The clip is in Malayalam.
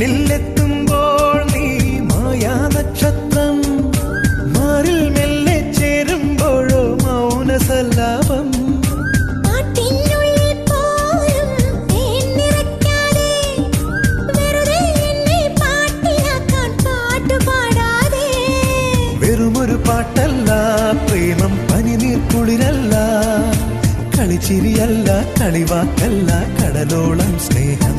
മുന്നിലെത്തുമ്പോൾ നീ മായാ നക്ഷത്രം, മാറിൽ മെല്ലെ ചേരുമ്പോഴോ മൗനസല്ലാപം. വെറുമൊരു പാട്ടല്ല പ്രേമം, പനിനീർ കുളിരല്ല, കളിച്ചിരിയല്ല, കളിവാക്കല്ല, കടലോളം സ്നേഹം.